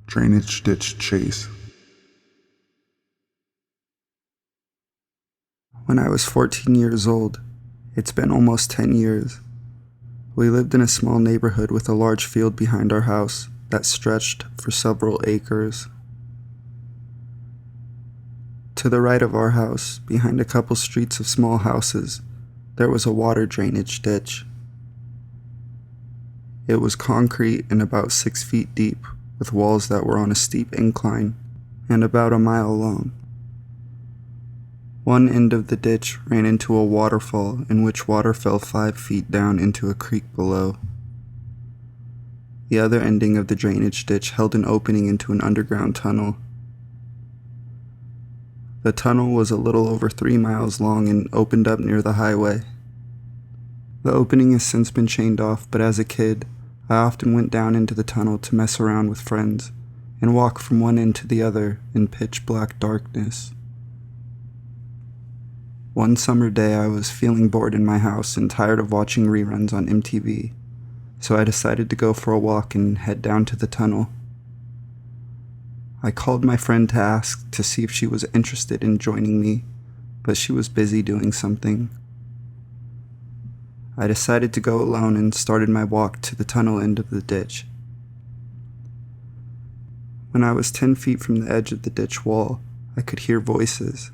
Drainage ditch chase. When I was 14 years old, it's been almost 10 years, we lived in a small neighborhood with a large field behind our house that stretched for several acres. To the right of our house, behind a couple streets of small houses, there was a water drainage ditch. It was concrete and about 6 feet deep, with walls that were on a steep incline and about a mile long. One end of the ditch ran into a waterfall in which water fell 5 feet down into a creek below. The other ending of the drainage ditch held an opening into an underground tunnel. The tunnel was a little over 3 miles long and opened up near the highway. The opening has since been chained off, but as a kid, I often went down into the tunnel to mess around with friends and walk from one end to the other in pitch black darkness. One summer day, I was feeling bored in my house and tired of watching reruns on MTV, so I decided to go for a walk and head down to the tunnel. I called my friend to ask to see if she was interested in joining me, but she was busy doing something. I decided to go alone and started my walk to the tunnel end of the ditch. When I was 10 feet from the edge of the ditch wall, I could hear voices.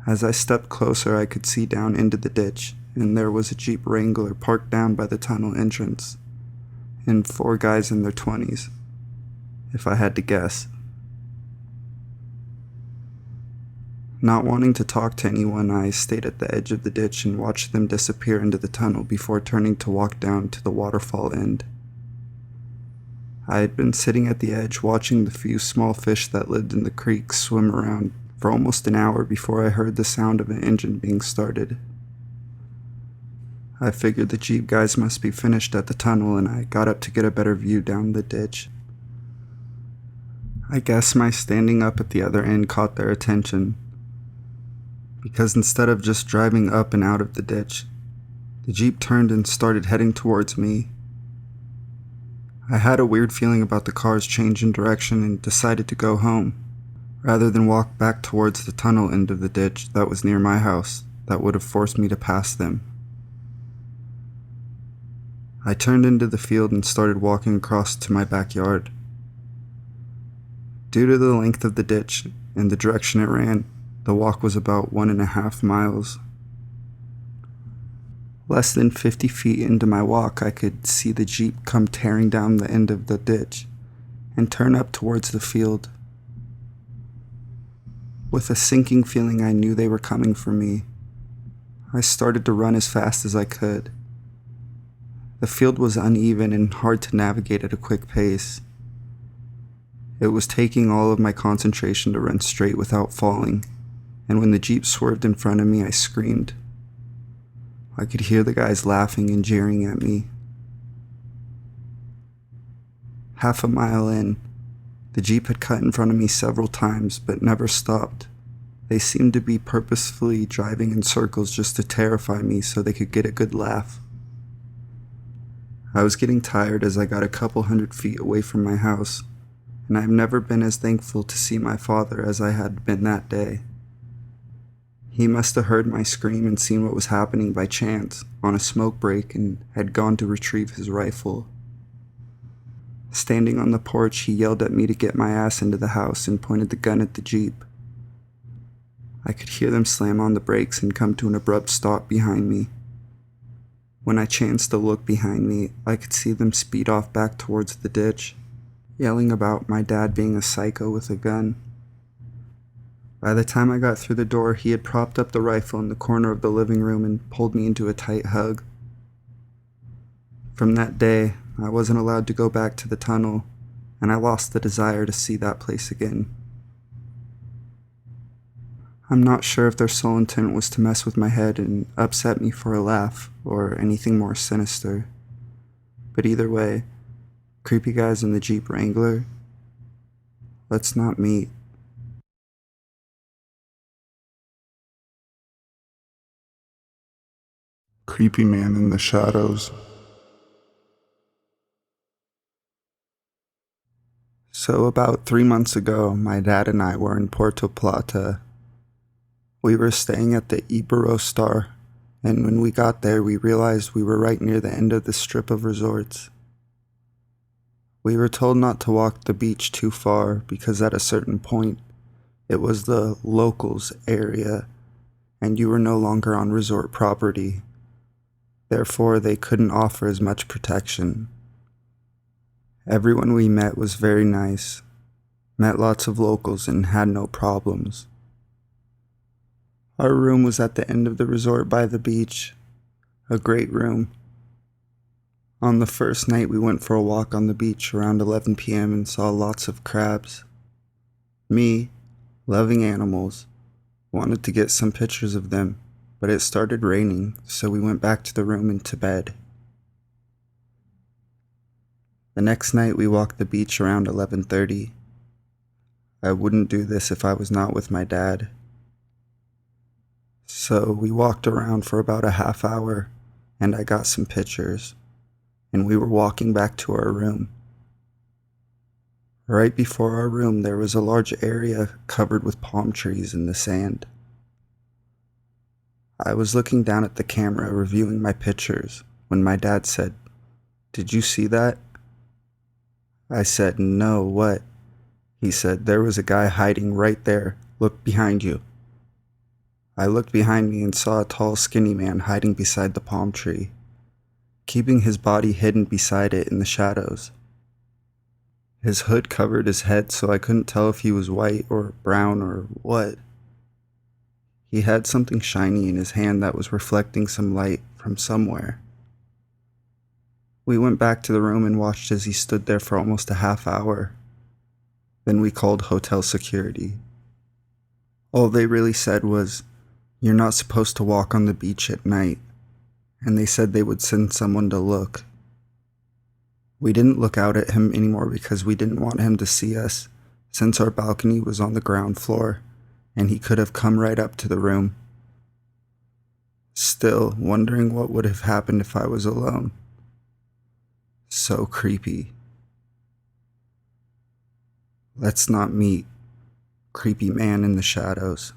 As I stepped closer, I could see down into the ditch, and there was a Jeep Wrangler parked down by the tunnel entrance, and 4 guys in their 20s, if I had to guess. Not wanting to talk to anyone, I stayed at the edge of the ditch and watched them disappear into the tunnel before turning to walk down to the waterfall end. I had been sitting at the edge watching the few small fish that lived in the creek swim around for almost an hour before I heard the sound of an engine being started. I figured the Jeep guys must be finished at the tunnel, and I got up to get a better view down the ditch. I guess my standing up at the other end caught their attention, because instead of just driving up and out of the ditch, the Jeep turned and started heading towards me. I had a weird feeling about the car's change in direction and decided to go home, rather than walk back towards the tunnel end of the ditch that was near my house that would have forced me to pass them. I turned into the field and started walking across to my backyard. Due to the length of the ditch and the direction it ran, the walk was about 1.5 miles. Less than 50 feet into my walk, I could see the Jeep come tearing down the end of the ditch and turn up towards the field. With a sinking feeling, I knew they were coming for me. I started to run as fast as I could. The field was uneven and hard to navigate at a quick pace. It was taking all of my concentration to run straight without falling, and when the Jeep swerved in front of me, I screamed. I could hear the guys laughing and jeering at me. Half a mile in, the Jeep had cut in front of me several times, but never stopped. They seemed to be purposefully driving in circles just to terrify me so they could get a good laugh. I was getting tired as I got a couple 100 feet away from my house, and I've never been as thankful to see my father as I had been that day. He must have heard my scream and seen what was happening by chance on a smoke break and had gone to retrieve his rifle. Standing on the porch, he yelled at me to get my ass into the house and pointed the gun at the Jeep. I could hear them slam on the brakes and come to an abrupt stop behind me. When I chanced to look behind me, I could see them speed off back towards the ditch, yelling about my dad being a psycho with a gun. By the time I got through the door, he had propped up the rifle in the corner of the living room and pulled me into a tight hug. From that day, I wasn't allowed to go back to the tunnel, and I lost the desire to see that place again. I'm not sure if their sole intent was to mess with my head and upset me for a laugh, or anything more sinister. But either way, creepy guys in the Jeep Wrangler, let's not meet. Creepy man in the shadows. So about 3 months ago, my dad and I were in Puerto Plata. We were staying at the Ibero Star, and when we got there, we realized we were right near the end of the strip of resorts. We were told not to walk the beach too far because at a certain point, it was the locals area, and you were no longer on resort property. Therefore, they couldn't offer as much protection. Everyone we met was very nice, met lots of locals, and had no problems. Our room was at the end of the resort by the beach, a great room. On the first night, we went for a walk on the beach around 11 p.m. and saw lots of crabs. Me, loving animals, wanted to get some pictures of them, but it started raining, so we went back to the room and to bed. The next night, we walked the beach around 11:30. I wouldn't do this if I was not with my dad. So we walked around for about a half hour, and I got some pictures, and we were walking back to our room. Right before our room, there was a large area covered with palm trees in the sand. I was looking down at the camera, reviewing my pictures, when my dad said, "Did you see that?" I said, "No, what?" He said, "There was a guy hiding right there. Look behind you." I looked behind me and saw a tall, skinny man hiding beside the palm tree, keeping his body hidden beside it in the shadows. His hood covered his head, so I couldn't tell if he was white or brown or what. He had something shiny in his hand that was reflecting some light from somewhere. We went back to the room and watched as he stood there for almost a half hour. Then we called hotel security. All they really said was, "You're not supposed to walk on the beach at night," and they said they would send someone to look. We didn't look out at him anymore because we didn't want him to see us, since our balcony was on the ground floor, and he could have come right up to the room. Still, wondering what would have happened if I was alone. So creepy. Let's not meet. Creepy man in the shadows.